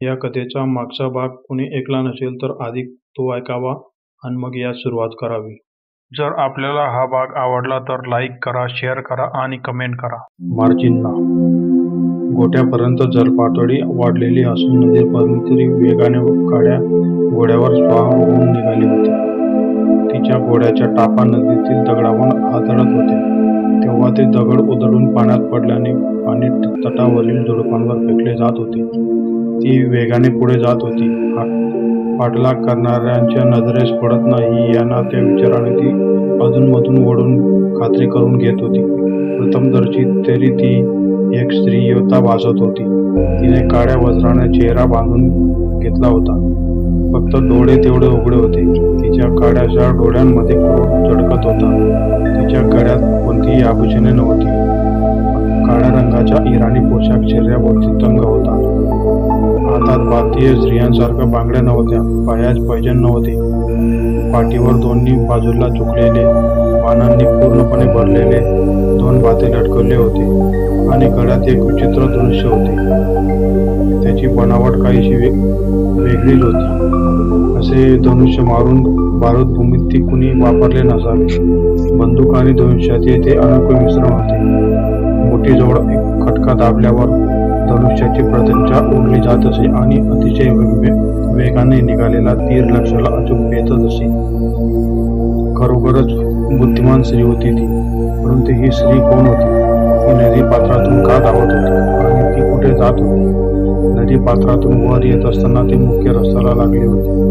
या कथेचा मागचा भाग कुणी ऐकला नसेल तर आधी तो ऐकावा आणि मग यास सुरुवात करावी. जर आपल्याला हा भाग आवडला तर लाईक करा, शेअर करा आणि कमेंट करा. मार्जिनला गोट्यापर्यंत जलपातळी वाढलेली असून नदीपर्यंत वेगाने गाड्या घोड्यावर स्वार होऊन निघाली होती. तिच्या घोड्याच्या टापा नदीतील दगडावर आदळत होते. तेव्हा ते दगड उधळून पाण्यात पडल्याने पाणी तटावरील झुडपांवर फेकले जात होते. ती वेगाने पुढे जात होती. पाठलाग करणाऱ्यांच्या नजरेस पडत नाही यांना त्या विचाराने ती अधूनमधून वळून खात्री करून घेत होती. प्रथमदर्शी तरी ती एक स्त्रीयोद्धा भासत होती. तिने काळ्या वस्त्राने चेहरा बांधून घेतला होता. फक्त डोळे तेवढे उघडे होते. तिच्या काळ्याशा डोळ्यांमध्ये क्रोध झळकत होता. तिच्या गळ्यात कोणतीही आभूषणे नव्हती. काळ्या रंगाचा इराणी पोशाख शरीरावरती तंग होता. हातात भारतीय स्त्रियांसारख्या बांगड्या नव्हत्या. पायात पैंजण नव्हते. पाठीवर दोन्ही बाजूला झुकलेले, बाणांनी पूर्णपणे भरलेले 2 बाते लटकवले होते आणि गळ्यात एक विचित्र धनुष्य होते. त्याची बनावट काहीशी वेगळीच होती. असे धनुष्य मारून बारूदभूमीत ती कुणी वापरले नसावे. बंदूक आणि धनुष्याचे ते अनोखे मिश्रण होते. मोठीजवळ एक खटका दाबल्यावर धनुष्याची प्रत्यंचा उडली जात असे आणि अतिशय वेगाने निघालेला तीर लक्ष्याला अचूक भेटत असे. खरोखरच बुद्धिमान स्त्री होती ती. परंतु ही स्त्री कोण होती? ती नदी पात्रातून का धावत होती आणि ती कुठे जात होती? नदी पात्रातून वर येत असताना ती मुख्य रस्त्याला लागली होती.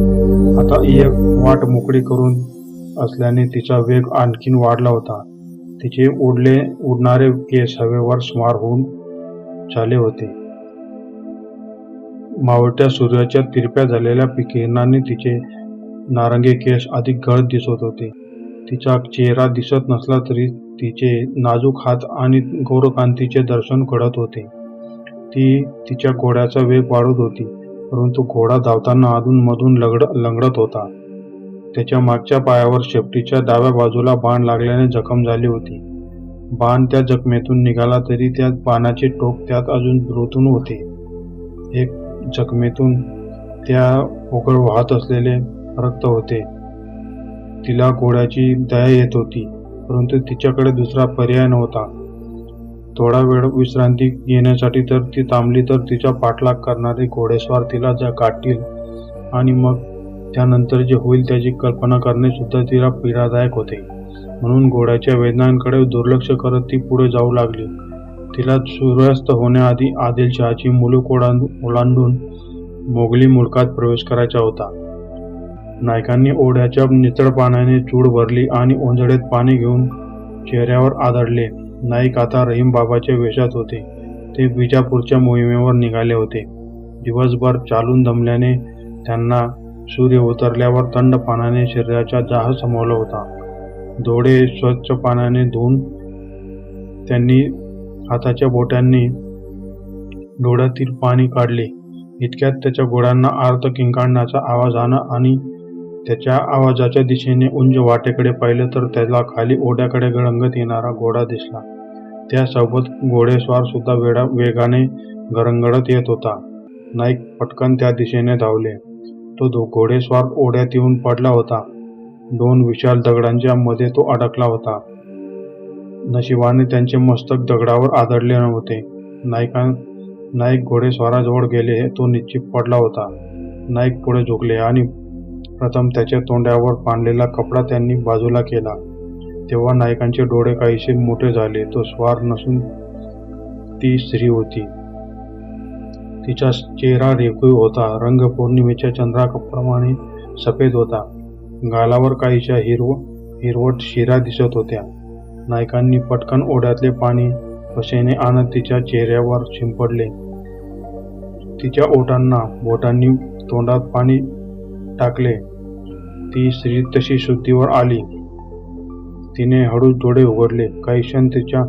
आता एक वाट मोकळी करून असल्याने तिचा वेग आणखीन वाढला होता. तिचे उडणारे केस हवेवर स्मार होऊन झाले होते. मावळत्या सूर्याच्या तिरप्या झालेल्या किरणांनी तिचे नारंगी केस अधिक गडद दिसत होते. तिचा चेहरा दिसत नसला तरी तिचे नाजूक हात आणि गौरकांतीचे दर्शन घडत होते. ती तिच्या घोड्याचा वेग वाढवत होती, परंतु घोडा धावताना अधूनमधून लंगडत होता. त्याच्या मागच्या पायावर शेपटीच्या डाव्या बाजूला बाण लागल्याने जखम झाली होती. बाण त्या जखमेतून निघाला तरी त्या बाणाचे टोक त्यात अजून रुतून होते. एक जखमेतून त्या ओघळ वाहत असलेले रक्त होते. तिला घोड्याची दया येत होती, परंतु तिच्याकडे दुसरा पर्याय नव्हता. थोडा वेळ विश्रांती घेण्यासाठी तर ती थांबली तर तिचा पाठलाग करणारे घोडेस्वार तिला गाठतील आणि मग त्यानंतर जे होईल त्याची कल्पना करणे सुद्धा तिला पीडादायक होते. म्हणून घोड्याच्या वेदनांकडे दुर्लक्ष करत ती पुढे जाऊ लागली. तिला सूर्यास्त होण्याआधी आदिलशहाची मुलूक ओलांडून मोगली मुलकात प्रवेश करायचा होता. नायकांनी ओढ्याच्या नितळ पाण्याने चूड भरली आणि ओंजळीत पाणी घेऊन चेहऱ्यावर आदळले. नाईक आता रहीम बाबाच्या वेशात होते. ते बिजापूरच्या मोहिमेवर निघाले होते. दिवसभर चालून दमल्याने त्यांना सूर्य उतरल्यावर थंड पाण्याने शरीराचा दाह शमवला होता. डोळे स्वच्छ पाण्याने धुवून त्यांनी हाताच्या बोटांनी डोळ्यातील पाणी काढले. इतक्यात त्याच्या घोड्यांना आर्त किंकाळण्याचा आवाज आला आणि त्याच्या आवाजाच्या दिशेने उंच वाटेकडे पाहिले तर त्याला खाली ओढ्याकडे गळंगत येणारा घोडा दिसला. त्यासोबत घोडेस्वार सुद्धा वेगाने घरंगळत येत होता. नाईक पटकन त्या दिशेने धावले. तो घोडेस्वार ओढ्यात येऊन पडला होता. 2 विशाल दगडांच्या मध्ये तो अडकला होता. नशिबाने त्यांचे मस्तक दगडावर आदळले नव्हते. नाईक घोडेस्वाराजवळ गेले. तो निश्चित पडला होता. नाईक पुढे झुकले आणि प्रथम त्याच्या तोंडावर बांधलेला कपडा त्यांनी बाजूला केला. तेव्हा नाईकांचे डोळे काहीसे मोठे झाले. तो स्वार नसून ती स्त्री होती. तिचा चेहरा रेखीव होता. रंग पौर्णिमेच्या चंद्राप्रमाणे सफेद होता. गालावर काहीशा हिरवट शिरा दिसत होत्या. नायकांनी पटकन ओढ्यातले पाणी पसेने आणत तिच्या चेहऱ्यावर शिंपडले. तिच्या ओठांना बोटांनी तोंडात पाणी टाकले. ती स्त्री तशी शुद्धीवर आली. तिने हळूच डोळे उघडले. काही क्षण तिच्या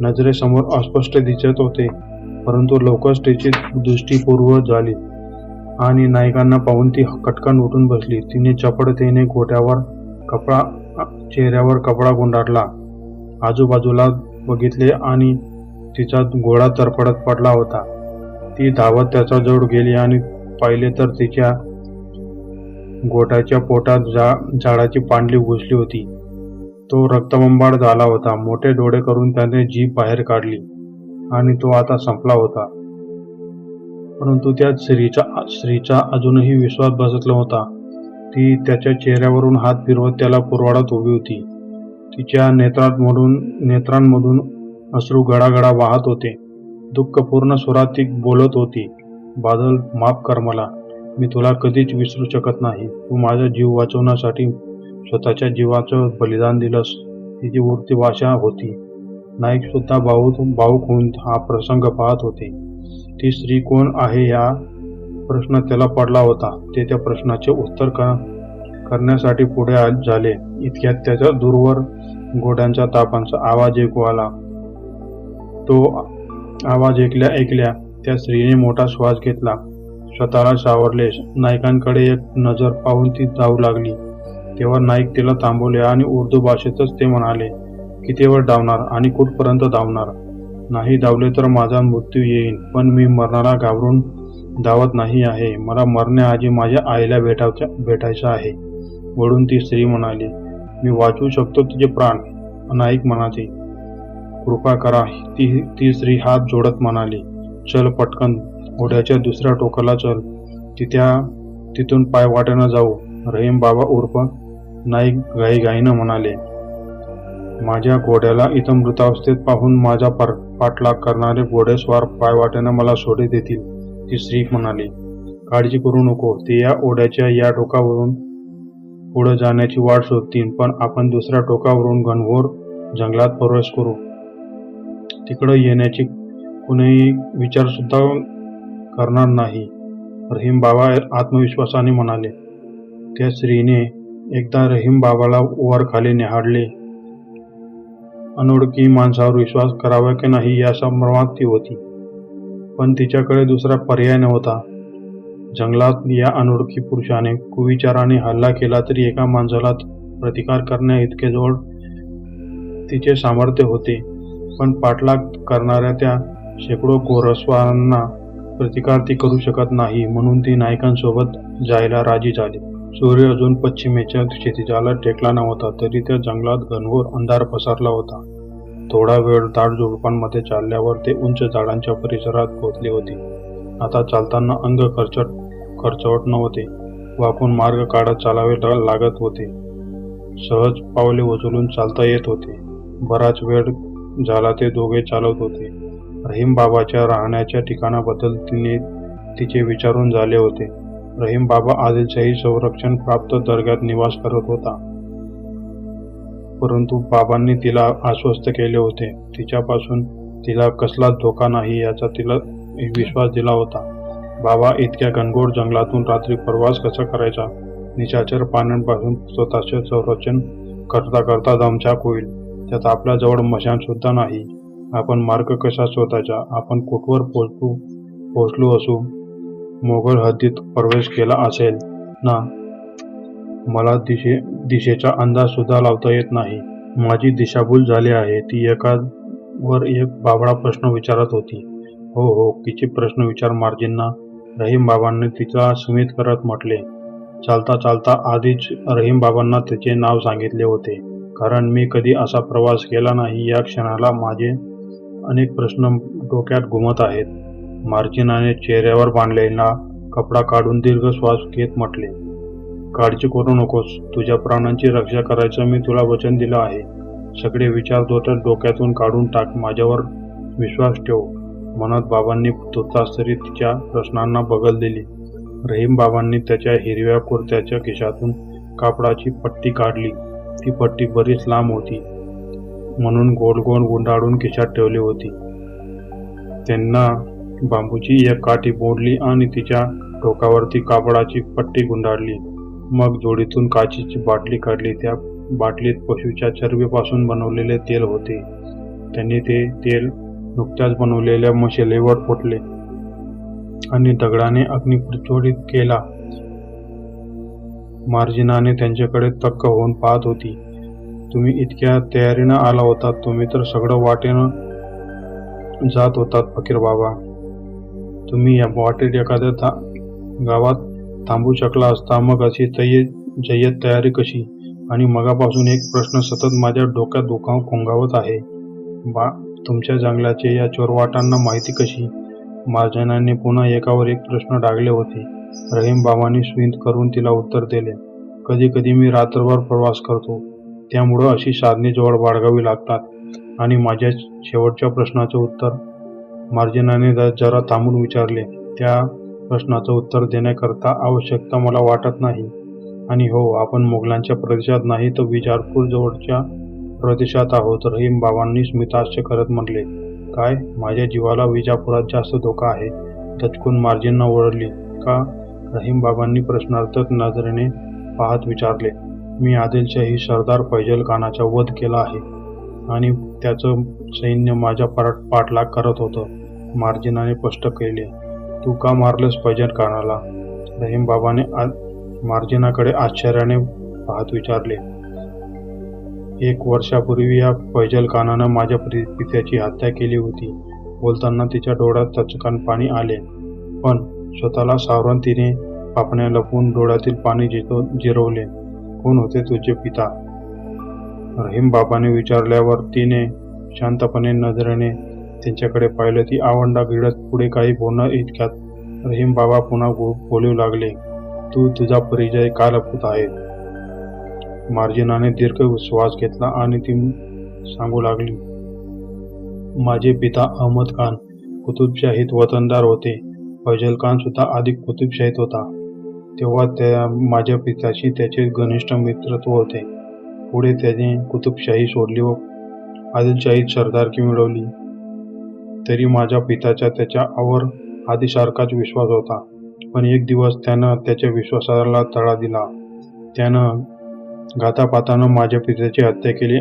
नजरेसमोर अस्पष्ट दिसत होते, परंतु लवकरच तिची दृष्टी पूर्ववत झाली आणि नायकांना पाहून ती कटकन उठून बसली. तिने चपळतेने चेहऱ्यावर कपडा गुंडाळला. आजूबाजूला बघितले आणि तिचा घोडा तरफडत पडला होता. ती धावत त्याच्याजवळ गेली आणि पाहिले तर तिच्या गोट्याच्या पोटात झाडाची पांडली घुसली होती. तो रक्तबंबाळ झाला होता. मोठे डोळे करून त्याने जीभ बाहेर काढली आणि तो आता संपला होता. परंतु त्या स्त्रीचा अजूनही विश्वास बसत नव्हता. ती त्याच्या चेहऱ्यावरून हात फिरवत त्याला कुरवाडत उभी होती. तिच्या नेत्रांमधून अश्रू गडागडा वाहत होते. दुःखपूर्ण स्वरात ती बोलत होती, बादल, माफ कर मला. मी तुला कधीच विसरू शकत नाही. तू माझा जीव वाचवण्यासाठी स्वतःच्या जीवाचं बलिदान दिलंस. तिची वृत्ती भाषा होती. नाईक सुद्धा भावूक होऊन हा प्रसंग पाहत होते. ती स्त्री कोण आहे हा प्रश्न त्याला पडला होता. ते त्या प्रश्नाचे उत्तर करण्यासाठी पुढे झाले. इतक्यात त्याच्या दूरवर घोड्यांच्या तापांचा आवाज ऐकू आला. तो आवाज ऐकल्या त्या स्त्रीने मोठा श्वास घेतला. स्वतःला सावरले. नाईकांकडे एक नजर पाहून ती जाऊ लागली. तेव्हा नाईक तिला थांबवले आणि उर्दू भाषेतच ते म्हणाले, किती वेळ धावणार आणि कुठपर्यंत धावणार? नाही धावले तर माझा मृत्यू येईल, पण मी मरणाला घाबरून धावत नाही आहे. मला मरण्याआधी माझ्या आईला भेटायचं आहे. वळून ती स्त्री म्हणाली, मी वाचवू शकतो तुझे प्राण. नाईक म्हणाले, कृपा करा. ती स्त्री हात जोडत म्हणाली, चल पटकन, घोड्याच्या दुसऱ्या टोकाला चल. तिथून पायवाटेनं जाऊ. रहीम बाबा उर्फ नाईक घाईघाईनं म्हणाले, माझ्या घोड्याला इथं मृतावस्थेत पाहून माझा पाठलाग करणारे घोडेस्वार पायवाटेनं मला सोडे देतील. ती स्त्री म्हणाली, काळजी करू नको. ते या ओढ्याच्या या टोकावरून पुढे जाण्याची वाट शोधतील, पण आपण दुसऱ्या टोकावरून घनघोर जंगलात प्रवेश करू. तिकडे येण्याची कुणीही विचार सुद्धा करणार नाही. रहीम बाबा आत्मविश्वासाने म्हणाले. त्या स्त्रीने एकदा रहीम बाबाला वर खाली निहाळले. अनोळखी माणसावर विश्वास करावा की नाही या संभ्रमात ती होती, पण तिच्याकडे दुसरा पर्याय नव्हता. जंगलात या अनोळखी पुरुषाने कुविचाराने हल्ला केला तरी एका माणसाला प्रतिकार करण्या इतके जवळ तिचे सामर्थ्य होते, पण पाठलाग करणाऱ्या त्या शेकडो घोडस्वारांना प्रतिकार ती करू शकत नाही. म्हणून ती नाईकांसोबत जायला राजी झाली. सूर्य अजून पश्चिमेच्या क्षितिजाला टेकला नव्हता, तरी त्या जंगलात घनघोर अंधार पसरला होता. थोडा वेळ दाट झुडपांमध्ये चालल्यावर ते उंच झाडांच्या परिसरात पोहोचले होते. आता चालताना अंग खर्चवत नव्हते. वाकून मार्ग काढत चालावे लागत होते. सहज पावले उचलून चालता येत होते. बराच वेळ झाला ते दोघे चालत होते. रहीम बाबाच्या राहण्याच्या ठिकाणाबद्दल तिचे विचारून झाले होते. रहीम बाबा आदिलशाही संरक्षण प्राप्त दर्ग्यात निवास करत होता, परंतु बाबांनी तिला आश्वस्त केले होते. तिच्यापासून तिला कसलाच धोका नाही याचा तिला विश्वास दिला होता. बाबा इतक्या घनघोर जंगलातून रात्री प्रवास कसा करायचा? निशाचर प्राण्यांपासून स्वतःचे संरक्षण करता करता दमछाक होईल. त्यात आपल्याजवळ मशान सुद्धा नाही. आपण मार्ग कसा शोधायचा? आपण कुठवर पोहोचलो असू? मोगल हद्दीत प्रवेश केला असेल ना? मला दिशेचा अंदाज सुद्धा लावता येत नाही. माझी दिशाभूल झाली आहे. ती एकावर एक बाबडा प्रश्न विचारत होती. हो, किती प्रश्न विचार मार्जिनना, रहीम बाबांनी तिला स्मित करत म्हटले. चालता चालता आधीच रहीम बाबांना तिचे नाव सांगितले होते, कारण मी कधी असा प्रवास केला नाही. या क्षणाला माझे अनेक प्रश्न डोक्यात घुमत आहेत. मार्जिनाने चेहऱ्यावर बांधलेला कपडा काढून दीर्घ श्वास घेत म्हटले, काळजी करू नकोस. तुझ्या प्राणांची रक्षा करायचं मी तुला वचन दिलं आहे. सगळे विचार डोक्यातून काढून टाक. माझ्यावर विश्वास ठेव. म्हणत बाबांनी तुर्तास तरी तिच्या प्रश्नांना बगल दिली. रहीम बाबांनी त्याच्या हिरव्या कुर्त्याच्या खिशातून कापडाची पट्टी काढली. ती पट्टी बरीच लांब होती, म्हणून गोल गोल गुंडाळून खिशात ठेवली होती. त्यांना बांबूची एक काठी मोडली आणि तिच्या डोक्यावरती कापडाची पट्टी गुंडाळली. मग जोडीतून काचेची बाटली काढली. त्या बाटलीत पशूच्या चरबीपासून बनवलेले तेल होते. त्यांनी ते तेल नुकत्याच बनवलेल्या मशालीवर फोडले आणि दगडाने अग्नी प्रज्वलित केला. मार्जिनाने त्यांच्याकडे थक्क होऊन पाहत होती. तुम्ही इतक्या तयारीनं आला होतात? तुम्ही तर सगळं वाटेनं जात होतात फकीर बाबा. तुम्ही या वाटेत गावात थांबू शकला असता मग अशी जय्यत तयारी कशी? आणि मगापासून एक प्रश्न सतत माझ्या डोक्यात घोंगावत आहे. तुमच्या जंगलाचे या चोरवाटांना माहिती कशी? महाजनांनी पुन्हा एकावर एक प्रश्न डागले होते. रहीम बाबांनी स्मित करून तिला उत्तर दिले. कधी कधी मी रात्रभर प्रवास करतो, त्यामुळं अशी साधने जवळ बाळगावी लागतात. आणि माझ्या शेवटच्या प्रश्नाचं उत्तर? मार्जिनाने जरा थांबून विचारले. त्या प्रश्नाचं उत्तर देण्याकरता आवश्यकता मला वाटत नाही. आणि हो, आपण मोगलांच्या प्रदेशात नाही तर विजापूर जवळच्या प्रदेशात आहोत, रहीम बाबांनी स्मिताहास्य करत म्हटले. काय? माझ्या जीवाला विजापुरात जास्त धोका आहे? दचकून मार्जिनना ओरडली. का? रहीम बाबांनी प्रश्नार्थक नजरेने पाहत विचारले. मी आदिलशाही सरदार फैजल खानाचा वध केला आहे आणि त्याचं सैन्य माझ्या पाठलाग करत होतं, मार्जिनाने स्पष्ट केले. तू का मारलंस फैजल खानाला? रहीम बाबाने मार्जिनाकडे आश्चर्याने पाहत विचारले. 1 वर्षापूर्वी या फैजल खानानं माझ्या पित्याची हत्या केली होती. बोलताना तिच्या डोळ्यात चचकान पाणी आले. पण स्वतःला सावरून तिने पापण्या लपवून डोळ्यातील पाणी जिरवले. कोण होते तुझे पिता? रहीम बाबाने विचारल्यावर तिने शांतपणे नजरेने त्यांच्याकडे पाहिलं. ती आवंडा गिळत पुढे काही बोलणं इतक्यात रहीम बाबा पुन्हा बोलू लागले. तू तुझा परिचय का लपवत आहे? मार्जिनाने दीर्घ श्वास घेतला आणि ती सांगू लागली. माझे पिता अहमद खान कुतुबशाहीत वतनदार होते. फैजल खान सुद्धा आधी कुतुबशाहीत होता. तेव्हा माझ्या पित्याशी त्याचे घनिष्ठ मित्रत्व होते. पुढे त्याने कुतुबशाही सोडली व आदिलशाहीत सरदारकी मिळवली. तरी माझ्या पित्याचा त्याच्यावर आधीसारखाच विश्वास होता. पण एक दिवस त्यानं त्याच्या विश्वासाला तडा दिला. त्यानं घातापातानं माझ्या पित्याची हत्या केली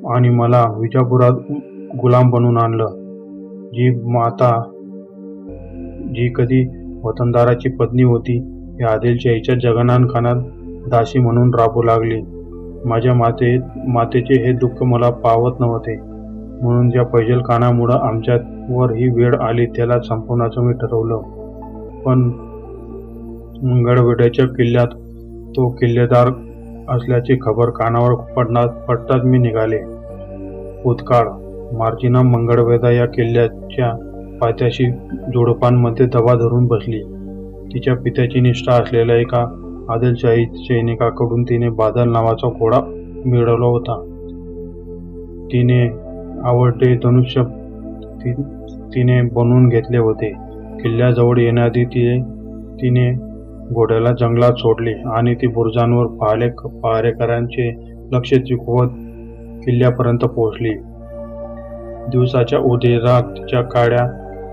आणि मला विजापुरात गुलाम बनवून आणलं. जी कधी वतनदाराची पत्नी होती, ती आदिलशाहीच्या जगनान खानात दासी म्हणून राबू लागली. माझ्या मातेचे हे दुःख मला पावत नव्हते. म्हणून ज्या फैजल खानामुळं आमच्यावर ही वेळ आली त्याला संपवण्याचं मी ठरवलं. पण मंगळवेढ्याच्या किल्ल्यात तो किल्लेदार असल्याची खबर कानावर पडताच मी निघाले. भूतकाळ. मार्जिना मंगळवेढा या किल्ल्याच्या पायथ्याशी जोडपांमध्ये दबा धरून बसली. तिच्या पित्याची निष्ठा असलेल्या एका आदिलशाही सैनिकाकडून तिने बादल नावाचा घोडा मिळवला होता. तिने आवडते धनुष्य तिने बनवून घेतले होते. किल्ल्याजवळ येण्याआधी तिने घोड्याला जंगलात सोडले आणि ती बुरुजांवर पहारेकऱ्यांचे लक्ष चुकवत किल्ल्यापर्यंत पोहोचली. दिवसाच्या उजेडात तिच्या काळ्या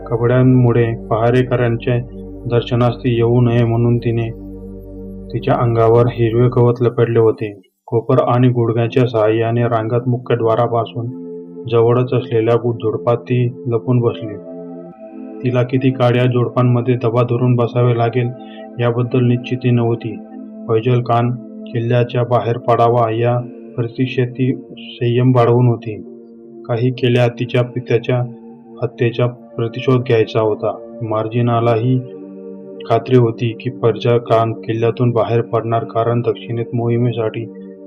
कपड्यांमुळे पहारेकऱ्यांच्या दर्शनास ती येऊ नये म्हणून तिच्या अंगावर हिरवे गवत लपेटले होते. कोपर आणि गुडघ्याच्या सहाय्याने रांगत मुख्य द्वारापासून जवळच असलेल्या झुडपात ती लपून बसली. तिला किती काळ या झुडपांमध्ये दबा धरून बसावे लागेल याबद्दल निश्चिती नव्हती. फैजल खान किल्ल्याच्या बाहेर पडावा या प्रतीक्षेत ती संयम बाळगून होती. काही केल्या तिच्या पित्याच्या हत्येचा प्रतिशोध घ्यायचा होता. मार्जिनालाही खात्री होती की फैजल खान किल्ल्यातून बाहेर पडणार, कारण दक्षिणेत मोहिमेसाठी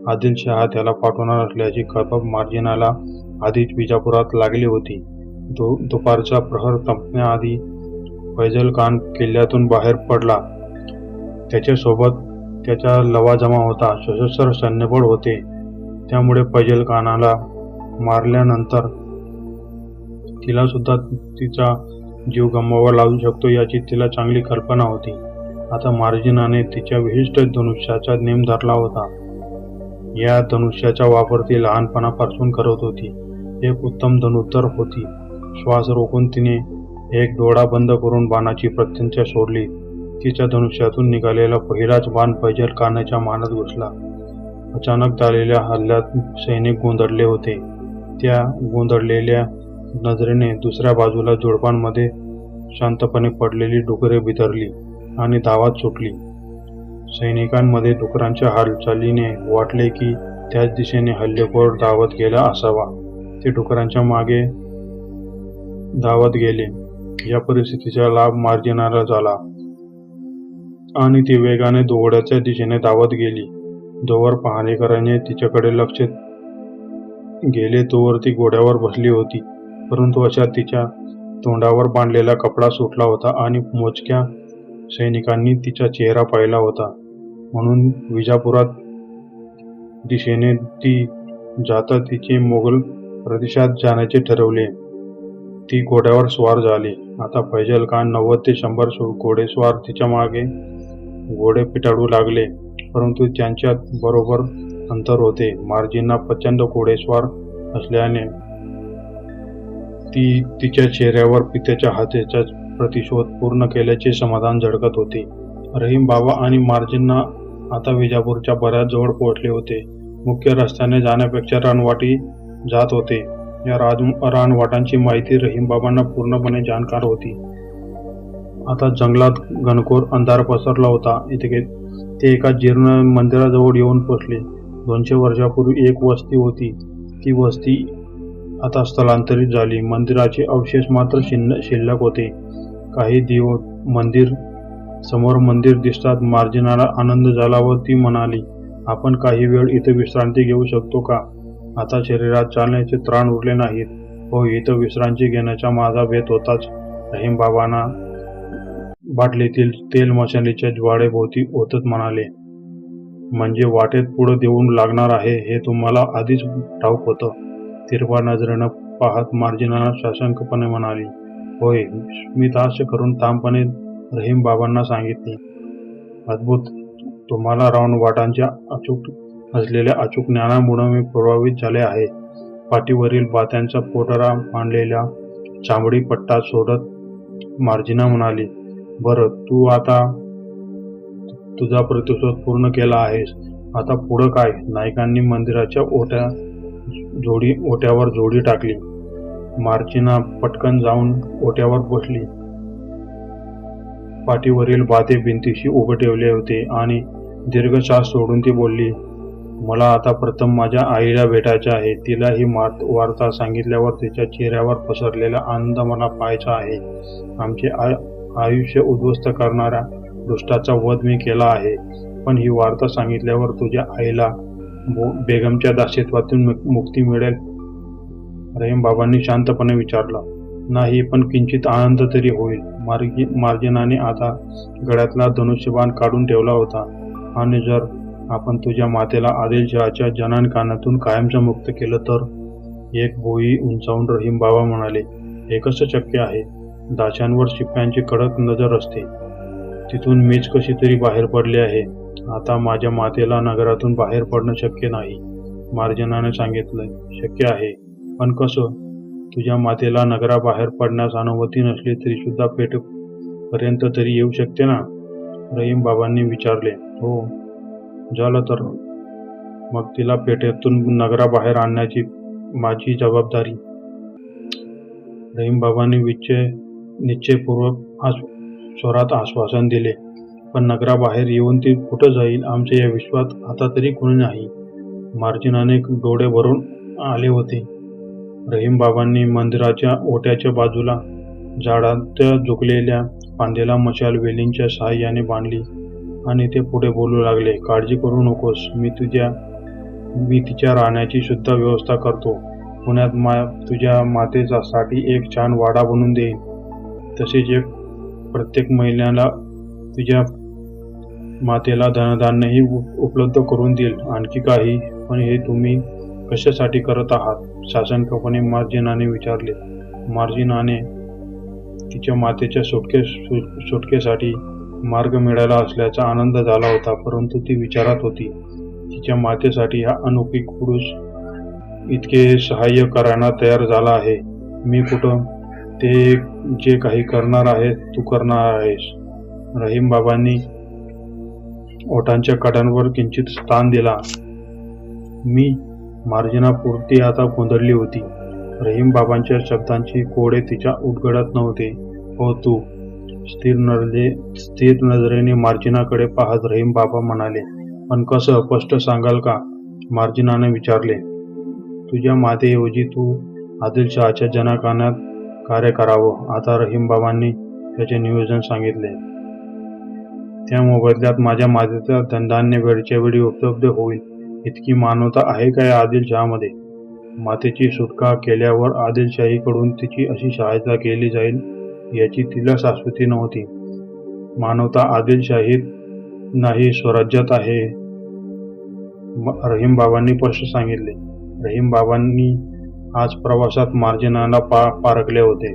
आदिलशहा त्याला पाठवणार असल्याची खबर मार्जिनाला आधीच विजापुरात लागली होती. दुपारचा प्रहर संपण्याआधी फैजल खान किल्ल्यातून बाहेर पडला. त्याच्यासोबत त्याचा लवाजमा होता, सशस्त्र सैन्यबळ होते. त्यामुळे फैजल खानाला मारल्यानंतर तिला सुद्धा तिचा जीव गमवावा लागू शकतो याची तिला चांगली कल्पना होती. आता मार्जिनाने तिच्या विशिष्ट धनुष्याचा नेम धरला होता. या धनुष्याचा वापर ती लहानपणापासून करत होती. एक उत्तम धनुर्धर होती. श्वास रोखून तिने एक डोळा बंद करून बाणाची प्रत्यंचा सोडली. तिच्या धनुष्यातून निघालेला पहिलाच बाण फैजल खानाच्या मानेत घुसला. अचानक झालेल्या हल्ल्यात सैनिक गोंधळले होते. त्या गोंधळलेल्या नजरेने दुसऱ्या बाजूला झुडपांमध्ये शांतपणे पडलेली डुकरे बिथरली आणि धावत सुटली. सैनिकांमध्ये डुकरांच्या हालचालीने वाटले की त्याच दिशेने हल्लेखोर धावत गेला असावा. ते डुकरांच्या मागे धावत गेले. या परिस्थितीचा लाभ मार्जिनाला झाला आणि ती वेगाने घोड्याच्या दिशेने धावत गेली. जोवर पहारेकराने तिच्याकडे लक्ष गेले तोवर ती घोड्यावर बसली होती, परंतु अशा तिच्या तोंडावर बांधलेला कपडा सुटला होता आणि मोजक्या सैनिकांनी तिचा चेहरा पाहिला होता. म्हणून विजापुरात दिशेने ती जाता तिचे मोगल प्रदेशात जाण्याचे ठरवले. ती घोड्यावर स्वार झाली. आता फैजल खान 90 ते 100 घोडेस्वार तिच्या मागे घोडे पिटाळू लागले, परंतु त्यांच्यात बरोबर अंतर होते. मार्जिना प्रचंड घोडेस्वार असल्याने ती तिच्या चेहऱ्यावर पित्याच्या हाताचा प्रतिशोध पूर्ण केल्याचे समाधान झळकत होते. रहीम बाबा आणि मार्जिना आता विजापूरच्या बऱ्याच जवळ पोहोचले होते. मुख्य रस्त्याने जाण्यापेक्षा रानवाटी जात होते. या रानवाटांची माहिती रहीम बाबांना पूर्णपणे जाणकार होती. आता जंगलात घनघोर अंधार पसरला होता. ते एका जीर्ण मंदिराजवळ येऊन पोचले. 200 वर्षापूर्वी एक वस्ती होती. ती वस्ती आता स्थलांतरित झाली. मंदिराचे अवशेष मात्र शिल्लक होते. काही दिवस समोर मंदिर दिसतात. मार्जिनाला आनंद झाला व ती म्हणाली, आपण काही वेळ इथे विश्रांती घेऊ शकतो का? आता शरीरात चालण्याचे त्राण उरले नाहीत. हो, इथं विश्रांती घेण्याचा माझा बेत होताच. रहीम बाबांना बाटलीतील तेल मशालीच्या ज्वाळेभोवती ओतत म्हणाले. म्हणजे वाटेत पुढं देऊन लागणार आहे हे तुम्हाला आधीच ठाऊक होतं? तिरपा नजरेनं पाहत मार्जिना साशंकपणे म्हणाली. होय, स्मितहास्य करून ठामपणे रहीम बाबांना सांगितले. अद्भुत. तुम्हाला रानवाटांच्या असलेल्या अचूक ज्ञानामुळे मी प्रभावित झाले आहे. पाठीवरील बात्यांचा पोटरा मांडलेला चामडी पट्टा सोडत मार्जिना म्हणाली. बरं, तू आता तुझा प्रतिशोध पूर्ण केला आहेस. आता पुढं काय? नायकांनी मंदिराच्या ओट्यावर जोडी टाकली. मार्जिना पटकन जाऊन ओट्यावर बसली. पाठीवरील बाते भिंतीशी उभे ठेवले होते आणि दीर्घ श्वास सोडून ती बोलली. मला आता प्रथम माझ्या आईला भेटायचे आहे. तिला ही वार्ता सांगितल्यावर तिच्या चेहऱ्यावर पसरलेला आनंद मला पाहायचा आहे. आमचे आयुष्य उद्ध्वस्त करणाऱ्या दुष्टाचा वध मी केला आहे, पण ही वार्ता सांगितल्यावर तुझ्या आईला बेगमच्या दास्यत्वातून मुक्ती मिळेल? रहीम बाबांनी शांतपणे विचारलं. नाही, पण किंचित आनंद तरी होईल. मार्जिनाने आता गळ्यातला धनुष्यबाण काढून ठेवला होता. आणि जर आपण तुझ्या मातेला आदिलशहाच्या जनानखान्यातून कायमचं मुक्त केलं तर? एक भुई उंचावून रहीम बाबा म्हणाले. हे कसं शक्य आहे? दाशांवर शिप्यांची कडक नजर असते. तिथून मीच कशी तरी बाहेर पडले आहे. आता माझ्या मातेला नगरातून बाहेर पडणं शक्य नाही. मार्जिनाने सांगितलंय. शक्य आहे, पण कसं? तुझ्या मातेला नगराबाहेर पडण्यास अनुमती नसली तरी सुद्धा पेठपर्यंत तरी येऊ शकते ना? रहीम बाबांनी विचारले. हो, झालं तर मग तिला पेठेतून नगराबाहेर आणण्याची माझी जबाबदारी. रहीम बाबांनी निश्चयपूर्वक स्वरात आश्वासन दिले. पण नगराबाहेर येऊन ती कुठं जाईल? आमच्या या विश्वात आता तरी कोणी नाही. मार्जिनाने डोळे भरून आले होते. रहीम बाबांनी मंदिराच्या ओट्याच्या बाजूला झाडात झुकलेल्या फांदीला मशाल वेलींच्या साहाय्याने बांधली आणि ते पुढे बोलू लागले. काळजी करू नकोस, मी तिच्या राहण्याची सुद्धा व्यवस्था करतो. पुण्यात तुझ्या मातेसाठी एक छान वाडा बनवून देईन. तसेच प्रत्येक महिन्याला तुझ्या मातेला धनधान्यही उपलब्ध करून देईल. आणखी काही? पण हे तुम्ही कशासाठी करत आहात? साशंकपणे मार्जिनाने विचारले. मार्जिनाने तिच्या मातेच्या सुटकेसाठी मार्ग मिळाला असल्याचा आनंद झाला होता, परंतु ती विचारात होती. तिच्या मातेसाठी हा अनोखी पुरुष इतके सहाय्य करायला तयार झाला आहे. मी कुठं? ते जे काही करणार आहे तू करणार आहेस. रहीम बाबांनी ओठांच्या कडांवर किंचित स्थान दिला. मार्जिना पुरती आता गोंधळली होती. रहीम बाबांच्या शब्दांची कोडे तिच्या उडगडत नव्हते. हो, तू? स्थिर नजरेने मार्जिनाकडे पाहत रहीम बाबा म्हणाले. पण कसं? स्पष्ट सांगाल का? मार्जिनाने विचारले. तुझ्या मातेऐवजी तू आदिलशहाच्या जनानखान्यात कार्य करावं. आता रहीमबाबांनी त्याचे नियोजन सांगितले. त्या मोबदल्यात माझ्या मातेचा धनधान्य वेळच्या वेळी उपलब्ध होईल इतकी मानवता आहे काय आदिलशहामध्ये? मातेची सुटका केल्यावर आदिलशाहीकडून तिची अशी सहायता केली जाईल याची तिला शाश्वती नव्हती. मानवता आदिलशाहीत नाही, स्वराज्यात आहे, रहीमबाबांनी स्पष्ट सांगितले. रहीमबाबांनी आज प्रवासात मार्जिनाला पारखले होते.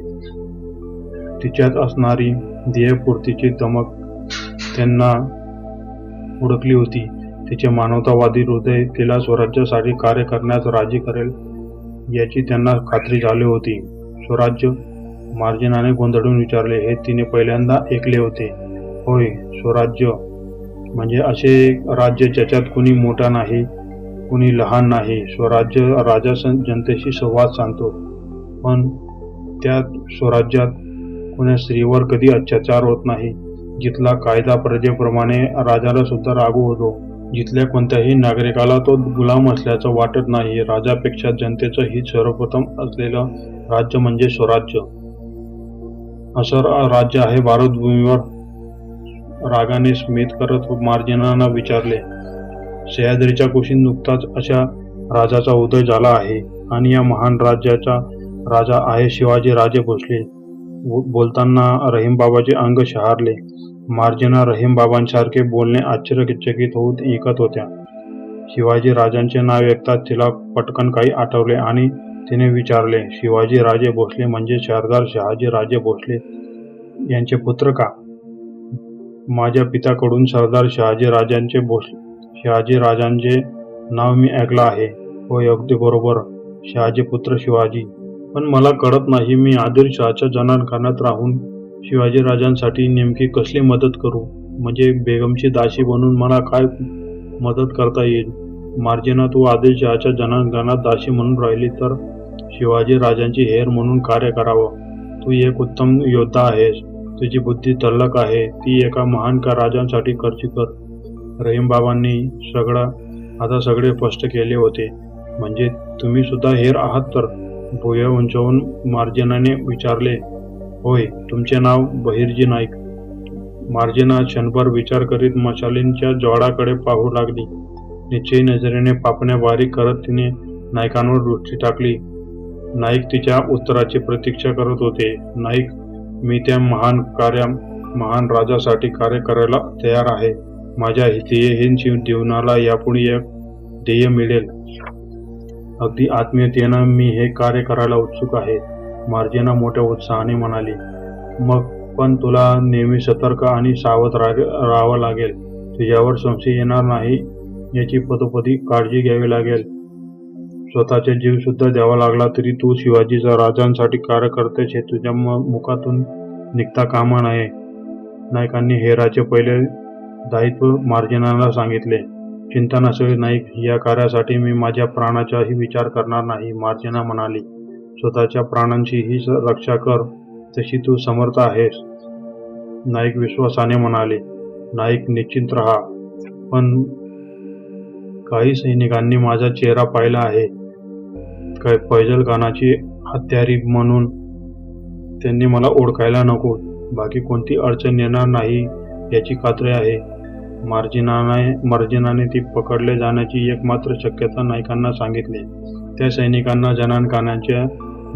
तिच्यात असणारी ध्येयपूर्तीची दमक त्यांना ओळखली होती. तिचे मानवतावादी हृदय तिला स्वराज्यासाठी कार्य करण्यास राजी करेल याची त्यांना खात्री झाली होती. स्वराज्य? मार्जिनाने गोंधळून विचारले. हे तिने पहिल्यांदा ऐकले होते. होय, स्वराज्य म्हणजे असे एक राज्य ज्याच्यात कुणी मोठा नाही, कुणी लहान नाही. स्वराज्य राजा जनतेशी संवाद साधतो, पण त्या स्वराज्यात कुण्या स्त्रीवर कधी अत्याचार होत नाही. जिथला कायदा प्रजेप्रमाणे राजाला सुद्धा लागू होतो. जिथल्या कोणत्याही नागरिकाला तो गुलाम असल्याचं वाटत नाही. राजापेक्षा जनतेचं हित सर्वप्रथम असलेलं राज्य म्हणजे स्वराज्य. असं राज्य आहे भारतभूमीवर? रागाने स्मित करत मार्जिनांना विचारले. सह्याद्रीच्या कुशीत नुकताच अशा राजाचा उदय झाला आहे आणि या महान राज्याचा राजा आहे शिवाजी राजे भोसले. बोलताना रहीमबाबाचे अंग शहारले. मार्जिना रहीमबाबांसारखे बोलणे आश्चर्यचकित होऊन ऐकत होत्या. शिवाजी राजांचे नाव ऐकताच तिला पटकन काही आठवले आणि तिने विचारले, शिवाजी राजे भोसले म्हणजे सरदार शहाजी राजे भोसले यांचे पुत्र का? माझ्या पित्याकडून सरदार शहाजी राजांचे नाव मी ऐकलं आहे. होय, अगदी बरोबर, शहाजी पुत्र शिवाजी. पण मला कळत नाही, मी आदिलशहाच्या जनानखान्यात राहून शिवाजी राजांसाठी नेमकी कसली मदत करू? म्हणजे बेगमची दासी बनून मला काय मदत करता येईल? मार्जिना, तू आदिलशहाच्या जनानखान्यात दासी म्हणून राहिली तर शिवाजी राजांची हेर म्हणून कार्य करावं. तू एक उत्तम योद्धा आहेस, तुझी बुद्धी तल्लख आहे, ती एका महान राजांसाठी खर्च कर. रहीमबाबांनी आता सगळे स्पष्ट केले होते. म्हणजे तुम्ही सुद्धा हेर आहात तर? भुया उंचावून मार्जिनाने विचारले. होय, तुमचे नाव बहिर्जी नाईक. मार्जिना क्षणभर विचार करीत मशालींच्या ज्वाळाकडे पाहू लागली. निश्चयी नजरेने पापण्या बारीक करत तिने नाईकांवर दृष्टी टाकली. नाईक तिच्या उत्तराची प्रतीक्षा करत होते. नाईक, मी त्या महान राजासाठी कार्य करायला तयार आहे. माझ्या ध्येयहीन जीवनाला यापुढे एक ध्येय मिळेल. अगदी आत्मीयतेनं मी हे कार्य करायला उत्सुक आहे, मार्जिना मोठ्या उत्साहाने म्हणाली. मग पण तुला नेहमी सतर्क आणि सावध राहावं लागेल. तुझ्यावर संशय येणार नाही याची पदोपदी काळजी घ्यावी लागेल. स्वतःचा जीव सुद्धा द्यावा लागला तरी तू शिवाजीच्या राजांसाठी कार्य करतेस हे तुझ्या मुखातून निघता कामा नये. नाईकांनी हेराचे पहिले दायित्व मार्जिनाला सांगितले. चिंता नसेल नाईक, या कार्यासाठी मी माझ्या प्राणाचाही विचार करणार नाही, मार्जिना म्हणाली. स्वतःच्या प्राणांचीही रक्षा कर, तशी तू समर्थ आहेस, नाईक विश्वासाने म्हणाले. नाईक, निश्चिंत राहा. पण काही सैनिकांनी माझा चेहरा पाहिला आहे. फैजल खानाची हत्यारी म्हणून त्यांनी मला ओळखायला नको. बाकी कोणती अडचण येणार नाही याची खात्री आहे. मार्जिनाने ती पकडले जाण्याची एकमात्र शक्यता नाईकांना सांगितले. त्या सैनिकांना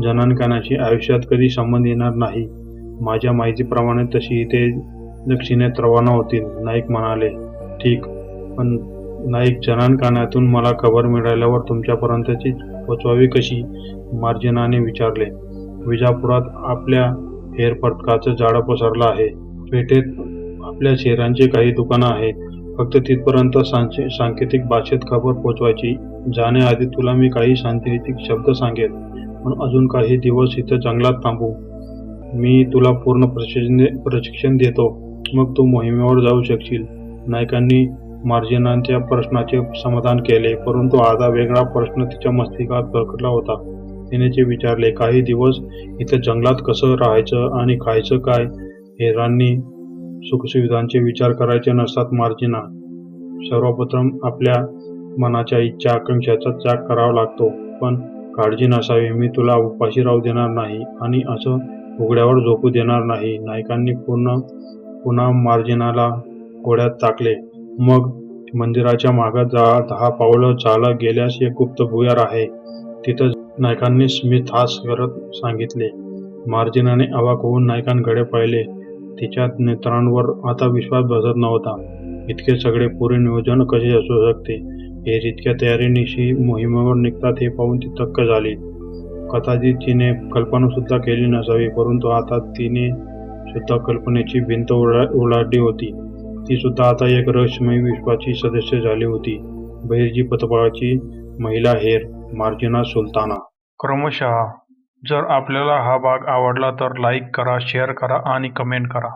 जनानखान्याशी आयुष्यात कधी संबंध येणार नाही. माझ्या माहितीप्रमाणे तशी ते दक्षिणेत रवाना होतील, नाईक म्हणाले. ठीक, पण नाईक, जनानखान्यातून मला खबर मिळाल्यावर तुमच्यापर्यंतची पोचवावी कशी? मार्जिनाने विचारले. विजापुरात आपल्या हेरपथकाचं जाळं पसरलं आहे. पेठेत आपल्या शेरांची काही दुकानं आहेत. फक्त तिथपर्यंत सांकेतिक भाषेत खबर पोचवायची. जाण्याआधी तुला मी काही सांकेतिक शब्द सांगेन, पण अजून काही दिवस इथं जंगलात थांबू. मी तुला पूर्ण प्रशिक्षण देतो, मग तू मोहिमेवर जाऊ शकशील. नाईकांनी मार्जिनांच्या प्रश्नाचे समाधान केले, परंतु आता वेगळा प्रश्न तिच्या मस्तिष्कात प्रकटला होता. तिने ते विचारले, काही दिवस इथं जंगलात कसं राहायचं आणि खायचं काय? हेरांनी सुखसुविधांचे विचार करायचे नसतात मार्जिना. सर्वप्रथम आपल्या मनाच्या इच्छा आकांक्षाचा त्याग करावा लागतो. पण काळजी नसावी, मी तुला उपाशी राहू देणार नाही आणि असं उघड्यावर झोपू देणार नाही. नायकांनी पुन्हा मार्जिनाला घोड्यात टाकले. मग मंदिराच्या मागं 10 पावलं चालत गेल्यास एक गुप्त भुयार आहे, तिथं नायकांनी स्मित हास करत सांगितले. मार्जिनाने अवाक होऊन नायकांकडे पाहिले. तिच्या नेत्रांवर आता विश्वास बसत नव्हता. इतके सगळे पुरे नियोजन कसे असू शकते? हे इतक्या तयारीनिशी मोहिमेवर निघतात हे पाहून ती थक्क झाली. कदाचित तिने कल्पना सुद्धा केली नसावी, परंतु आता तिने सुद्धा कल्पनेची भिंत ओलांडली होती. ती सुद्धा आता एक रहस्यमय विश्वाची सदस्य झाली होती. बहिर्जी पतपाळाची महिला हेर मार्जिना सुलताना. क्रमशः. जर आपल्याला हा भाग आवडला तर लाईक करा, शेअर करा आणि कमेंट करा.